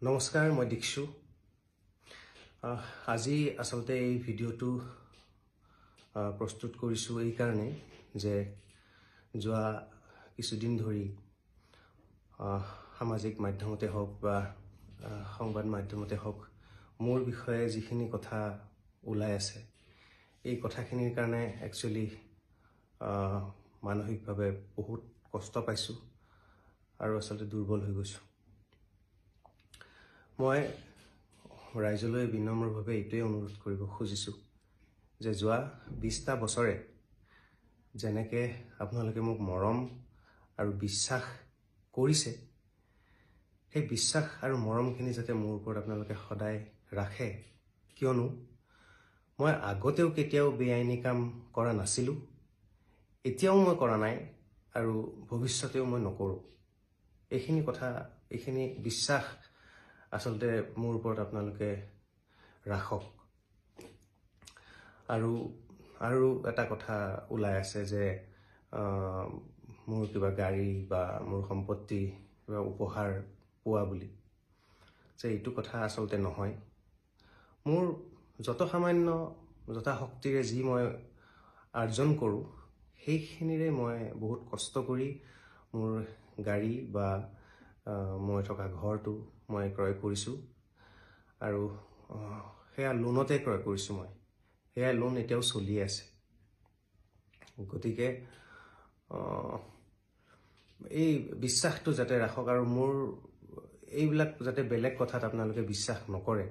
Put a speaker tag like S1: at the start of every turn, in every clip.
S1: নমস্কাৰ, মই দীক্ষু। আজি আসলতে এই ভিডিঅ'টো প্ৰস্তুত কৰিছোঁ এই কাৰণে যে যোৱা কিছুদিন ধৰি সামাজিক মাধ্যমতে হওক বা সংবাদ মাধ্যমতে হওক মোৰ বিষয়ে যিখিনি কথা ওলাই আছে এই কথাখিনিৰ কাৰণে একচুৱেলি মানসিকভাৱে বহুত কষ্ট পাইছোঁ আৰু আসলতে দুৰ্বল হৈ গৈছোঁ। মই ৰাইজলৈ বিনম্ৰভাৱে এইটোৱে অনুৰোধ কৰিব খুজিছোঁ যে যোৱা 20টা বছৰে যেনেকৈ আপোনালোকে মোক মৰম আৰু বিশ্বাস কৰিছে, সেই বিশ্বাস আৰু মৰমখিনি যাতে মোৰ ওপৰত আপোনালোকে সদায় ৰাখে, কিয়নো মই আগতেও কেতিয়াও বেআইনী কাম কৰা নাছিলোঁ, এতিয়াও মই কৰা নাই আৰু ভৱিষ্যতেও মই নকৰোঁ। এইখিনি বিশ্বাস আসলতে মোৰ ওপৰত আপোনালোকে ৰাখক। আৰু এটা কথা ওলাই আছে যে মোৰ কিবা গাড়ী বা মোৰ সম্পত্তি কিবা উপহাৰ পোৱা বুলি, যে এইটো কথা আচলতে নহয়। মোৰ যথাসামান্য যথাশক্তিৰে যি মই আৰ্জন কৰোঁ সেইখিনিৰে মই বহুত কষ্ট কৰি মোৰ গাড়ী বা মই থকা ঘৰটো মই ক্ৰয় কৰিছোঁ আৰু সেয়া লোনতে ক্ৰয় কৰিছোঁ। সেয়া লোন এতিয়াও চলি আছে। গতিকে এই বিশ্বাসটো যাতে ৰাখক আৰু মোৰ এইবিলাক যাতে বেলেগ কথাত আপোনালোকে বিশ্বাস নকৰে,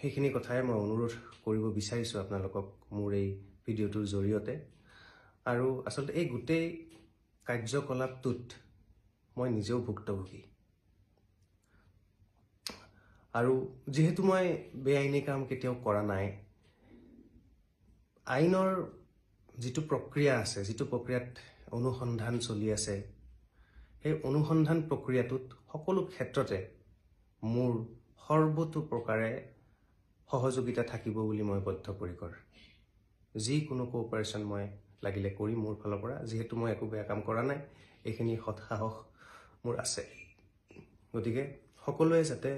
S1: সেইখিনি কথাই মই অনুৰোধ কৰিব বিচাৰিছোঁ আপোনালোকক মোৰ এই ভিডিঅ'টোৰ জৰিয়তে। আৰু আচলতে এই গোটেই কাৰ্যকলাপটোত মই নিজেও ভুক্তভোগী। আৰু যিহেতু মই বেআইনী কাম কেতিয়াও কৰা নাই, আইনৰ যিটো প্ৰক্ৰিয়া আছে, যিটো প্ৰক্ৰিয়াত অনুসন্ধান চলি আছে, সেই অনুসন্ধান প্ৰক্ৰিয়াটোত সকলো ক্ষেত্ৰতে মোৰ সৰ্বতো প্ৰকাৰে সহযোগিতা থাকিব বুলি মই বদ্ধপৰিকৰ। যিকোনো কোঅপাৰেশ্যন মই লাগিলে কৰিম মোৰ ফালৰ পৰা, যিহেতু মই একো বেয়া কাম কৰা নাই, এইখিনি সৎসাহস মোৰ আছে। গতিকে সকলোৱে যাতে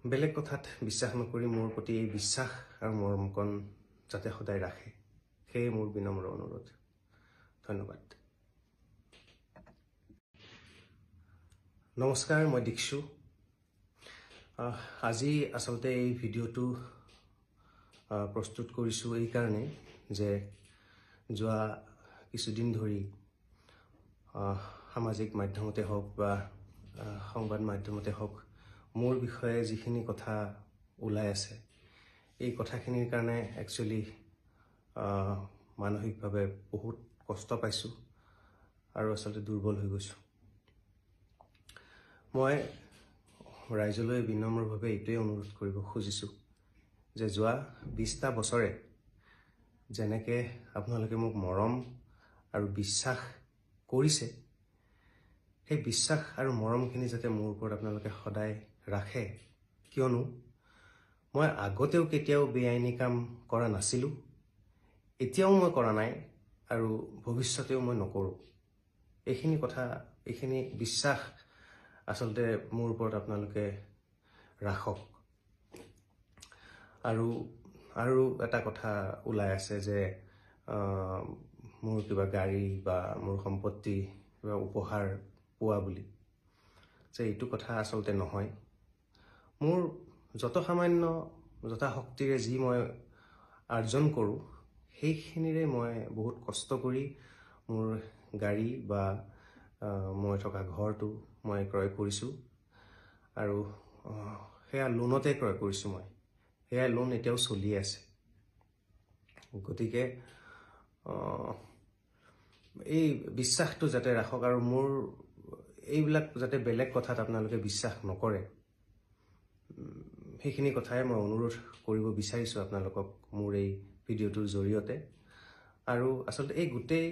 S1: বেলেগ কথাত বিশ্বাস নকৰি মোৰ প্ৰতি এই বিশ্বাস আৰু মৰমকণ যাতে সদায় ৰাখে, সেয়ে মোৰ বিনম্ৰ অনুৰোধ। ধন্যবাদ। নমস্কাৰ, মই দীক্ষু। আজি আচলতে এই ভিডিঅ'টো প্ৰস্তুত কৰিছোঁ এই কাৰণে যে যোৱা কিছুদিন ধৰি সামাজিক মাধ্যমতে হওক বা সংবাদ মাধ্যমতে হওক মোৰ বিষয়ে যিখিনি কথা ওলাই আছে এই কথাখিনিৰ কাৰণে একচুৱেলি মানসিকভাৱে বহুত কষ্ট পাইছোঁ আৰু আসলতে দুৰ্বল হৈ গৈছোঁ। মই ৰাইজলৈ বিনম্ৰভাৱে এইটোৱে অনুৰোধ কৰিব খুজিছোঁ যে যোৱা 20টা বছৰে যেনেকৈ আপোনালোকে মোক মৰম আৰু বিশ্বাস কৰিছে, সেই বিশ্বাস আৰু মৰমখিনি যাতে মোৰ ওপৰত আপোনালোকে সদায় ৰাখে, কিয়নো মই আগতেও কেতিয়াও বেআইনী কাম কৰা নাছিলোঁ, এতিয়াও মই কৰা নাই আৰু ভৱিষ্যতেও মই নকৰোঁ। এইখিনি বিশ্বাস আচলতে মোৰ ওপৰত আপোনালোকে ৰাখক। আৰু এটা কথা ওলাই আছে যে মোৰ কিবা গাড়ী বা মোৰ সম্পত্তি কিবা উপহাৰ পোৱা বুলি, যে এইটো কথা আচলতে নহয়। মোৰ যথাসামান্য যথাশক্তিৰে যি মই আৰ্জন কৰোঁ সেইখিনিৰে মই বহুত কষ্ট কৰি মোৰ গাড়ী বা মই থকা ঘৰটো মই ক্ৰয় কৰিছোঁ আৰু সেয়া লোনতে ক্ৰয় কৰিছোঁ। সেয়া লোন এতিয়াও চলি আছে। গতিকে এই বিশ্বাসটো যাতে ৰাখক আৰু মোৰ এইবিলাক যাতে বেলেগ কথাত আপোনালোকে বিশ্বাস নকৰে, সেইখিনি কথাই মই অনুৰোধ কৰিব বিচাৰিছোঁ আপোনালোকক মোৰ এই ভিডিঅ'টোৰ জৰিয়তে। আৰু আচলতে এই গোটেই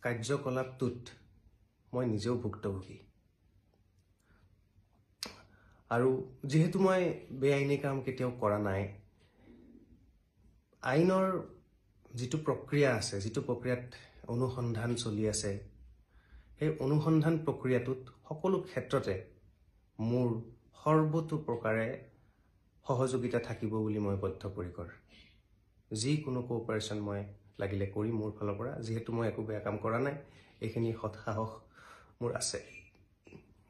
S1: কাৰ্যকলাপটোত মই নিজেও ভুক্তভোগী। আৰু যিহেতু মই বেআইনী কাম কেতিয়াও কৰা নাই, আইনৰ যিটো প্ৰক্ৰিয়া আছে, যিটো প্ৰক্ৰিয়াত অনুসন্ধান চলি আছে, সেই অনুসন্ধান প্ৰক্ৰিয়াটোত সকলো ক্ষেত্ৰতে মোৰ সৰ্বতো প্ৰকাৰে সহযোগিতা থাকিব বুলি মই বদ্ধপৰিকৰ। যিকোনো কোঅপাৰেশ্যন মই লাগিলে কৰি মোৰ ফালৰ পৰা, যিহেতু মই একো বেয়া কাম কৰা নাই, এইখিনি সৎসাহস মোৰ আছে।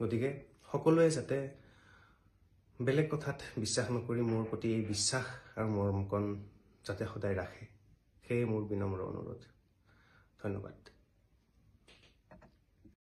S1: গতিকে সকলোৱে যাতে বেলেগ কথাত বিশ্বাস নকৰি মোৰ প্ৰতি এই বিশ্বাস আৰু মৰমকণ যাতে সদায় ৰাখে, সেয়ে মোৰ বিনম্ৰ অনুৰোধ। ধন্যবাদ।